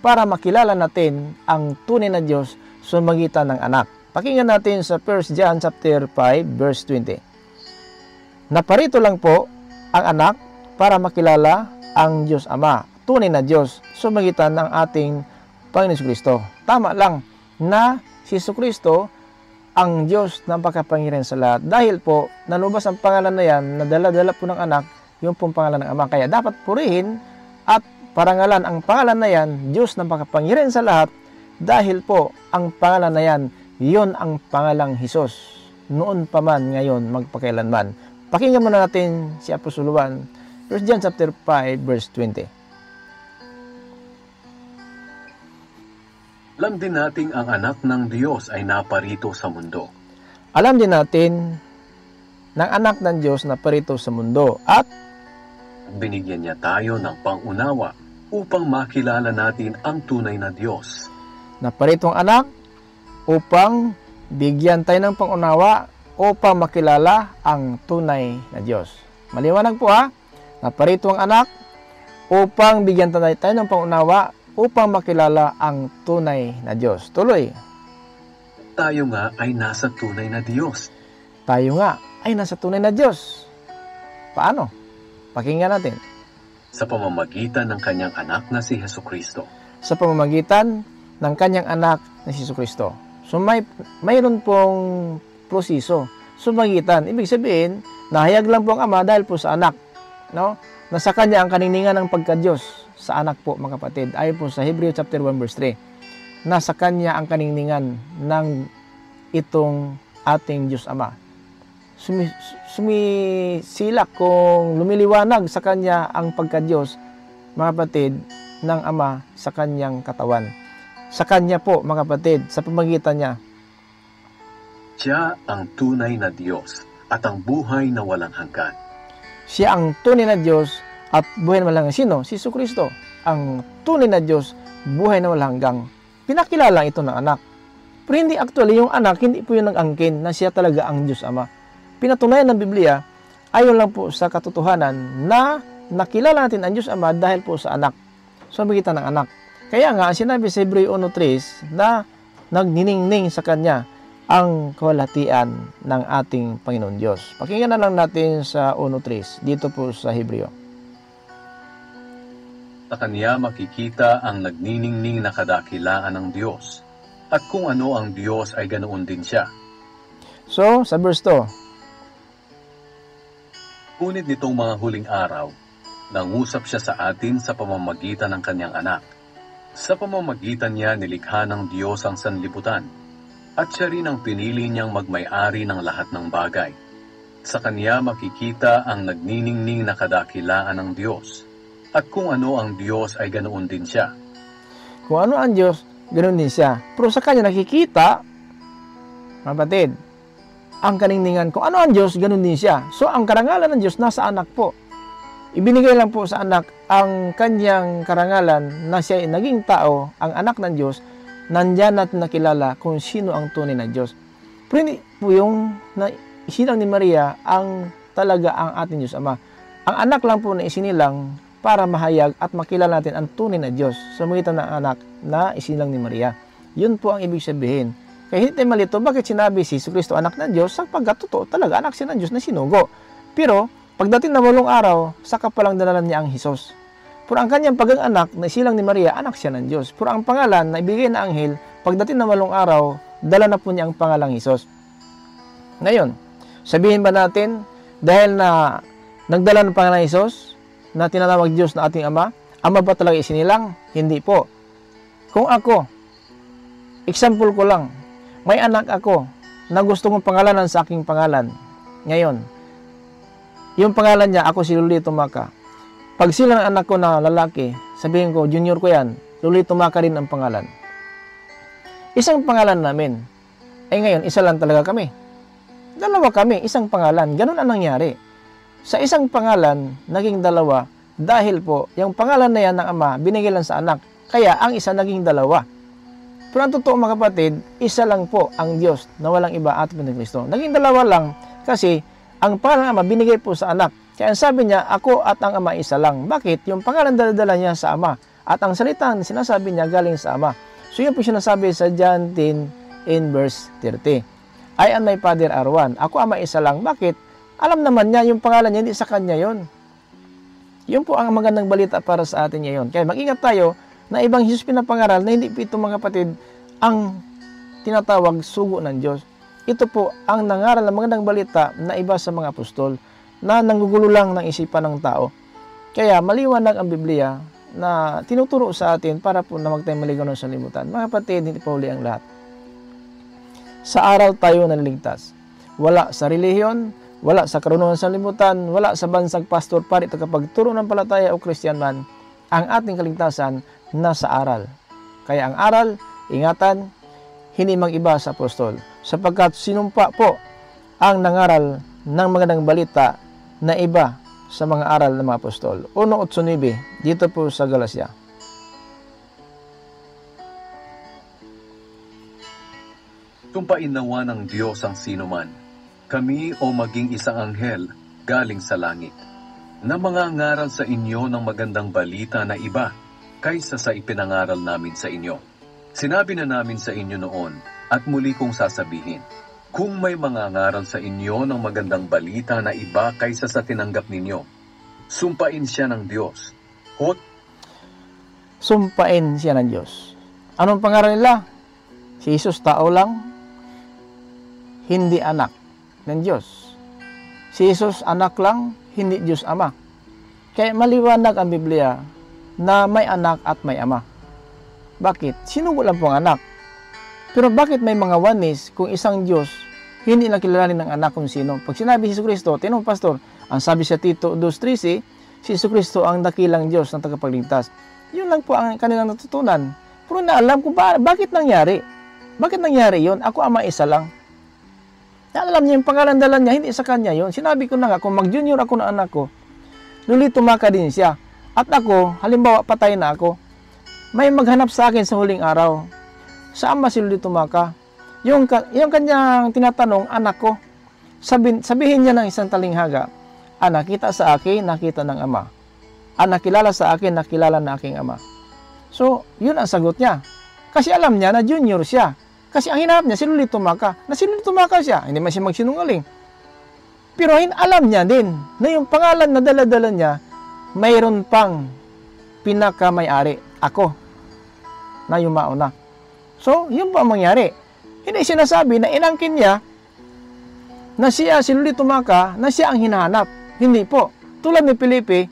para makilala natin ang tunay na Diyos sa magitan ng anak. Pakinggan natin sa 1 John chapter 5 verse 20. Naparito lang po ang anak para makilala ang Diyos Ama, tunay na Diyos sa magitan ng ating Panginoon Jesucristo. Tama lang na si Jesucristo ang Diyos na makapangyarihan sa lahat. Dahil po, nalubas ang pangalan na yan, nadala-dala po ng anak, yung pong pangalan ng Ama. Kaya dapat purihin at parangalan ang pangalan na yan, Diyos na makapangyarihan sa lahat, dahil po, ang pangalan na yan, yon ang pangalang Hesus. Noon pa man, ngayon, magpakailanman. Pakinggan muna natin si Apostol Juan, 1 John chapter 5, verse 20. Alam din nating ang anak ng Diyos ay naparito sa mundo. Alam din natin ng anak ng Diyos na parito sa mundo at Binigyan niya tayo ng pangunawa upang makilala natin ang tunay na Diyos. na paritong anak upang bigyan tayo ng pangunawa upang makilala ang tunay na Diyos. Maliwanag po ha, na parito ang anak upang bigyan tayo ng pangunawa upang makilala ang tunay na Diyos. Tuloy. Tayo nga ay nasa tunay na Diyos. Tayo nga ay nasa tunay na Diyos. Paano? Pakinggan natin. Sa pamamagitan ng kanyang anak na si Jesucristo. Sa pamamagitan ng kanyang anak na si Jesucristo. So mayroon pong proseso. Sumagitan. Ibig sabihin, nahayag lang po ang Ama dahil po sa anak. No? Nasa kanya ang kaninningan ng pagka-Diyos sa anak po, mga kapatid. Ayon po sa Hebrew chapter 1 verse 3. Nasa kanya ang kaninningan ng itong ating Diyos Ama. Sumisilak kung lumiliwanag sa kanya ang pagka-Diyos, mga kapatid, ng Ama sa kanyang katawan. Sa kanya po, mga kapatid, sa pamagitan niya. Siya ang tunay na Diyos at ang buhay na walang hanggan. Siya ang tunay na Diyos at buhay na walang hanggan. Sino? Si Jesucristo. Ang tunay na Diyos, buhay na walang hanggang. Pinakilala ito ng anak. Pero hindi actually, yung anak, hindi po yun nag-angkin na siya talaga ang Diyos Ama. Pinatunayan ng Biblia, ayon lang po sa katotohanan na nakilala natin ang Diyos Ama dahil po sa anak. So, magitan ng anak. Kaya nga, sinabi sa Hebreo 1:3 na nagniningning sa Kanya ang kawalhatian ng ating Panginoon Diyos. Pakinggan na lang natin sa 1:3 dito po sa Hebreo. Sa Kanya makikita ang nagniningning na kadakilaan ng Diyos. At kung ano ang Diyos ay ganoon din siya. So, sa verse 2, Ngunit nitong mga huling araw, nangusap siya sa atin sa pamamagitan ng kanyang anak. Sa pamamagitan niya nilikha ng Diyos ang sanlibutan, at siya rin ang pinili niyang magmay-ari ng lahat ng bagay. Sa Kanya makikita ang nagniningning na kadakilaan ng Diyos, at kung ano ang Diyos ay ganoon din siya. kung ano ang Diyos, ganoon din siya. Pero sa Kanya nakikita, mga kapatid, ang kaningningan, kung ano ang Diyos, ganoon din siya. So, ang karangalan ng Diyos nasa anak po. Ibinigay lang po sa anak ang kanyang karangalan na siya ay naging tao, ang anak ng Diyos, nandyan natin nakilala kung sino ang tunay na Diyos. Pero hindi po yung isilang ni Maria ang talaga ang ating Diyos Ama. Ang anak lang po na isinilang para mahayag at makilala natin ang tunay na Diyos sa magitan ng anak na isinilang ni Maria. Yun po ang ibig sabihin. Kaya hindi tayo malito, bakit sinabi si Jesucristo anak ng Diyos? Sapagkat totoo talaga anak siya ng Diyos na sinugo. Pero pagdating na 8 araw, saka palang dalalan niya ang Hesus. Pero ang kanyang pag-anak na isilang ni Maria, anak siya ng Diyos. Pero ang pangalan na ibigay na anghel, pagdating na 8 araw, dala na po niya ang pangalang Hesus. Ngayon, sabihin ba natin, dahil na nagdala ng pangalang Hesus, na tinatawag Diyos na ating Ama, Ama ba talaga isinilang? Hindi po. Kung ako, example ko lang, may anak ako na gusto kong pangalanan sa aking pangalan. Ngayon, yung pangalan niya, ako si Lolito Maca. Pag sila ng anak ko na lalaki, sabihin ko, junior ko yan, Lolito Maca rin ang pangalan. Isang pangalan namin. Ngayon, isa lang talaga kami. Dalawa kami, isang pangalan. Ganun ang nangyari. Sa isang pangalan, naging dalawa, dahil po, yung pangalan na yan ng Ama, binigay lang sa anak. Kaya ang isa naging dalawa. Pero ang totoo mga kapatid, isa lang po ang Diyos na walang iba at Panginoon Kristo. Naging dalawa lang kasi ang pangalan ng Ama binigay po sa anak. Kaya sabi niya, ako at ang Ama isa lang. Bakit? Yung pangalan dala niya sa Ama. At ang salita sinasabi niya galing sa Ama. So yun po sinasabi sa John 10 in verse 30. I and my Father are one. Ako Ama isa lang. Bakit? Alam naman niya yung pangalan niya, hindi sa kanya yon. Yun po ang magandang balita para sa atin ngayon. Kaya mag-ingat tayo na ibang Jesus pinapangaral na hindi po ito mga kapatid ang tinatawag sugo ng Diyos. Ito po ang nangaral ng magandang balita na iba sa mga apostol na nanggugulo lang ng isipan ng tao. Kaya maliwanag ang Biblia na tinuturo sa atin para po na magtayong maligaw ng sanlibutan. Mga kapatid, hindi pa huli ang lahat. Sa araw tayo naliligtas. Wala sa relihiyon, wala sa karunungan sa sanlibutan, wala sa bansag pastor, pari, tagapagturo ng palataya o Christian man, ang ating kaligtasan nasa aral. Kaya ang aral, ingatan, hindi mag-iba sa apostol. Sapagkat sinumpa po ang nangaral ng magandang balita na iba sa mga aral ng mga apostol. 1:8 dito po sa Galacia. Tumpain nawa ng Diyos ang sinuman, kami o maging isang anghel galing sa langit, na mga ngaral sa inyo ng magandang balita na iba kaysa sa ipinangaral namin sa inyo. Sinabi na namin sa inyo noon at muli kong sasabihin, kung may mga ngaral sa inyo ng magandang balita na iba kaysa sa tinanggap ninyo, sumpain siya ng Diyos. Sumpain siya ng Diyos. Anong pangaral nila? Si Jesus tao lang, hindi anak ng Diyos. Si Jesus anak lang, hindi Diyos Ama. Kaya maliwanag ang Biblia na may anak at may ama. Bakit? Sinugo lang po ang anak. Pero bakit may mga wanis kung isang Diyos hindi lang kilalanin ng anak kung sino? Pag sinabi si Jesucristo, tinong pastor, ang sabi sa Tito 2:13, si Jesucristo ang dakilang Diyos ng tagapagligtas. Yun lang po ang kanilang natutunan. Pero naalam ko bakit nangyari. Bakit nangyari yun? Ako Ama isa lang. Alam niya yung pangalan dala niya, hindi sa kanya yun. Sinabi ko na nga, kung mag-junior ako ng anak ko, tumaka din siya. At ako, halimbawa patay na ako, may maghanap sa akin sa huling araw. Saan ba si tumaka? Yung kanyang tinatanong, anak ko, sabihin niya ng isang talinghaga, nakita sa akin, nakita ng Ama. Nakilala sa akin, nakilala na aking Ama. So, yun ang sagot niya. Kasi alam niya na junior siya. Kasi ang hinahap niya, si tumaka. Na si tumaka siya, hindi man siya magsinungaling. Pero alam niya din na yung pangalan na dala-dala niya, mayroon pang pinaka-may-ari, ako, na yung mauna. So, yun po ang mangyari. Hindi sinasabi na inangkin niya na siya, si tumaka, na siya ang hinahanap. Hindi po. Tulad ni Felipe,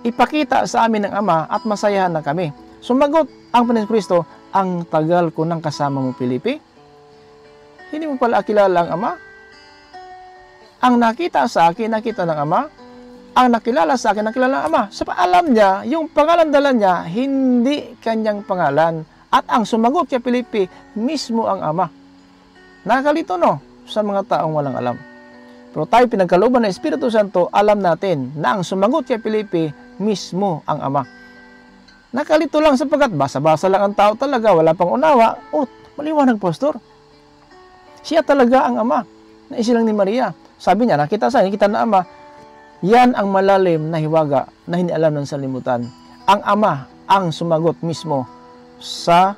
ipakita sa amin ng Ama at masayahan na kami. Sumagot ang Panginoon Kristo, ang tagal ko nang kasama mo, Felipe. Hindi mo pala kilala ang Ama? Ang nakita sa akin, nakita ng Ama. Ang nakilala sa akin, nakilala ng Ama. Sa alam niya, yung pangalan dala niya, hindi kanyang pangalan. At ang sumagot kay Felipe, mismo ang Ama. Nakakalito, no? Sa mga taong walang alam. Pero tayo pinagkalooban ng Espiritu Santo, alam natin na ang sumagot kay Felipe, mismo ang Ama. Nakalito lang sapagkat basa-basa lang ang tao talaga, wala pang unawa. Maliwanag, pastor. Siya talaga ang Ama, na isilang ni Maria. Sabi niya, nakita na Ama. Yan ang malalim na hiwaga na hindi alam ng sanlibutan. Ang Ama ang sumagot mismo sa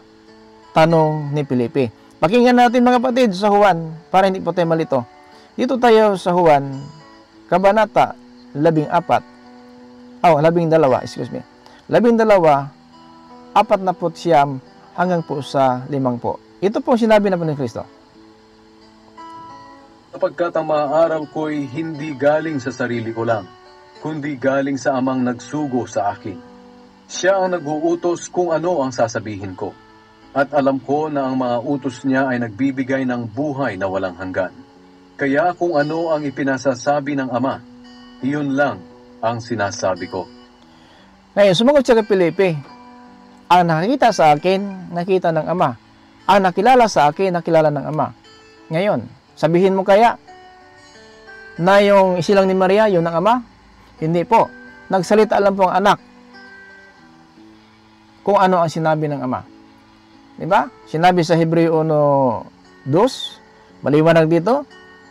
tanong ni Felipe. Pakinggan natin mga kapatid sa Juan para hindi po tayo malito. Dito tayo sa Juan, Kabanata 12, excuse me. 12, 49 hanggang po sa 50. Ito po sinabi na po ni Kristo. Sapagkat ang mga aral ko'y hindi galing sa sarili ko lang, kundi galing sa Amang nagsugo sa akin. Siya ang nag-uutos kung ano ang sasabihin ko. At alam ko na ang mga utos niya ay nagbibigay ng buhay na walang hanggan. Kaya kung ano ang ipinasasabi ng Ama, iyon lang ang sinasabi ko. Ngayon, sumagot siya kay Felipe, ang nakikita sa akin, nakita ng Ama. Ang nakilala sa akin, nakilala ng Ama. Ngayon, sabihin mo kaya na yung isilang ni Maria, yun ang Ama? Hindi po. Nagsalita lang po ang anak. kung ano ang sinabi ng Ama. Diba? Sinabi sa Hebreo 1:2, maliwanag dito,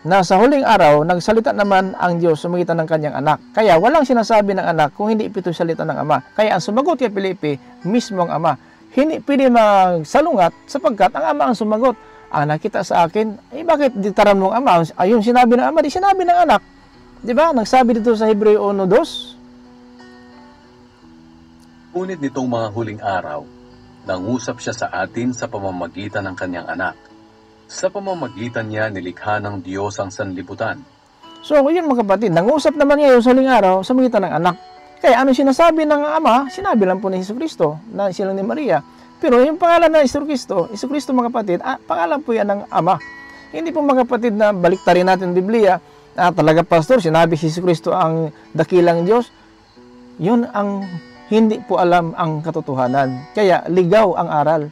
na sa huling araw, nagsalita naman ang Diyos sa magitan ng kanyang anak. Kaya walang sinasabi ng anak kung hindi ito salita ng Ama. Kaya ang sumagot kay Felipe, mismo ang Ama. Hindi pwede magsalungat sapagkat ang Ama ang sumagot. Ang nakita sa akin, bakit di taram ng Ama? Ayun sinabi ng Ama, di sinabi ng anak. Diba? Nagsabi dito sa Hebreo 1:2. Ngunit nitong mga huling araw, nangusap siya sa atin sa pamamagitan ng kanyang anak. Sa pamamagitan niya, nilikha ng Diyos ang sanlibutan. So, yun mga kapatid, nangusap naman ngayon sa huling araw sa magitan ng anak. Kaya ano sinasabi ng Ama, sinabi lang po ni Jesucristo, na silang ni Maria. Pero yung pangalan ng Jesucristo mga kapatid, pangalan po yan ng Ama. Hindi po mga kapatid na baliktarin natin ang Biblia, talaga pastor, sinabi si Jesucristo ang dakilang Diyos. Yun ang hindi po alam ang katotohanan. Kaya ligaw ang aral.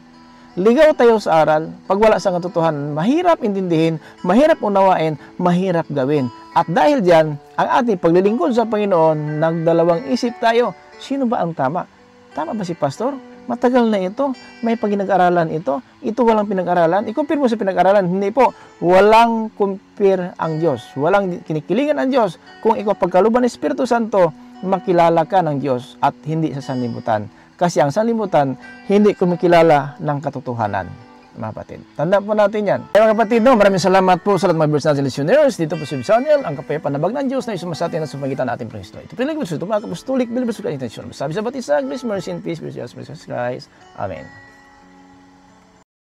Ligaw tayo sa aral. Pag wala sa katotohanan, mahirap intindihin, mahirap unawain, mahirap gawin. At dahil diyan, ang ating paglilingkod sa Panginoon, nagdalawang isip tayo. Sino ba ang tama? Tama ba si pastor? Matagal na ito. May pinag-aralan ito. Ito walang pinag-aralan. I-compare mo sa pinag-aralan. Hindi po. Walang compare ang Diyos. Walang kinikilingan ang Diyos. Kung ikaw pagkaluban ng Espiritu Santo, makilala ka ng Diyos at hindi sa sanlibutan. Kasi ang sanlibutan, hindi kumikilala ng katotohanan. Mga kapatid. Tandaan po natin yan. Kaya mga kapatid, maraming salamat po sa lahat mga viewers natin listeners. Dito po sa channel, ang kapayapanabag ng Diyos na isuma sa atin at sa pagitan natin ng Kristo. Ito pinag-ibig sa ito, mga kapustulik, bilibig sa intensyon. Sabi sa batisa, grace, mercy, and peace, Jesus Christ. Amen.